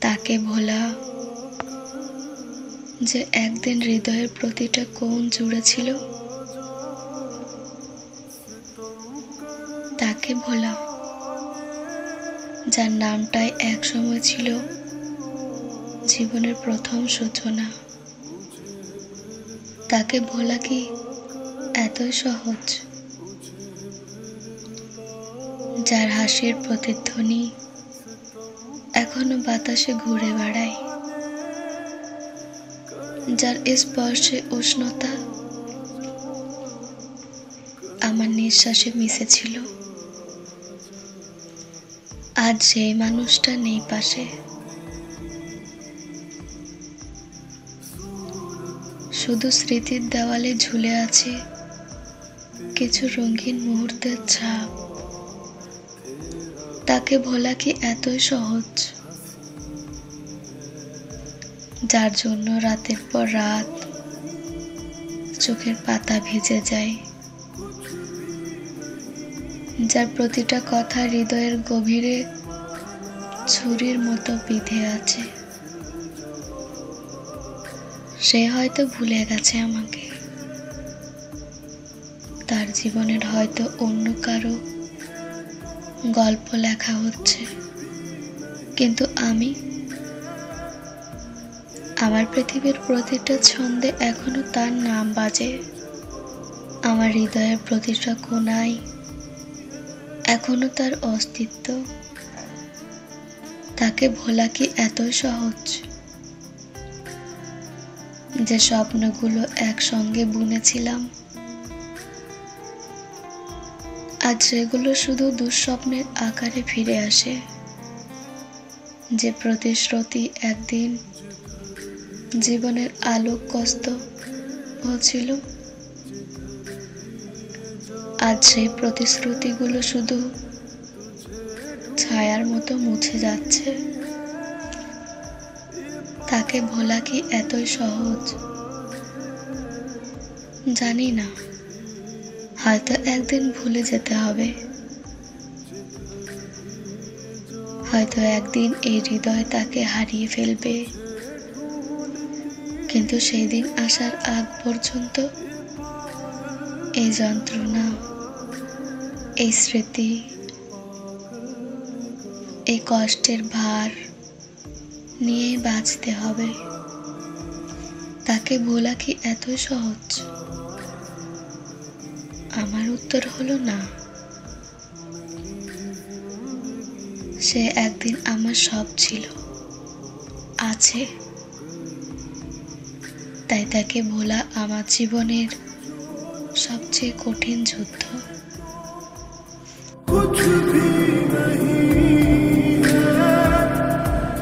তাকে ভোলা যে একদিন হৃদয়ের প্রতিটা কোণ জুড়ে ছিল। তাকে ভোলা যার নামটাই একসময় ছিল জীবনের প্রথম সূচনা। তাকে ভোলা কি এতই সহজ? যার হাসির প্রতিধ্বনি এখনো বাতাসে ঘুরে বেড়ায়, যার স্পর্শে উষ্ণতা আমার নিঃশ্বাসে মিশেছিল। আজ সেই মানুষটা নেই পাশে। শুধু স্মৃতির দেওয়ালে ঝুলে আছে কিছু রঙিন মুহূর্তের ছাপ। তাকে ভোলা কি এতই সহজ? যার জন্য রাতের পর রাত চোখের পাতা ভিজে যায়, যার প্রতিটা কথা হৃদয়ের গভীরে ছুরির মতো বিঁধে আছে। সে হয়তো ভুলে গেছে আমাকে, তার জীবনের হয়তো অন্য কারো গল্প লেখা হচ্ছে, কিন্তু আমার পৃথিবীর প্রতিটা ছন্দে এখনো তার নাম বাজে। আমার হৃদয়ের প্রতিটা কোণায় এখনো তার অস্তিত্ব। তাকে ভোলা কি এতই সহজ? যে স্বপ্নগুলো একসঙ্গে বুনেছিলাম আজ সেগুলো শুধু দুঃস্বপ্নের আকারে ফিরে আসে। যে প্রতিশ্রুতি একদিন জীবনের আলোকস্ত হয়েছিল, আজ সেই প্রতিশ্রুতিগুলো শুধু ছায়ার মতো মুছে যাচ্ছে। তাকে ভোলা কি এতই সহজ? জানি না, হয়তো একদিন ভুলে যেতে হবে, হয়তো একদিন এই হৃদয় তাকে হারিয়ে ফেলবে, কিন্তু সেই দিন আসার আগ পর্যন্ত এই যন্ত্রণা, এই স্মৃতি, এই কষ্টের ভার নিয়ে বাঁচতে হবে। তাকে ভোলা কি এতই সহজ? আমার উত্তর হলো না। সে একদিন আমার সব ছিল, আছে, তাই তাকে ভোলা আমার জীবনের সবচেয়ে কঠিন যুদ্ধ।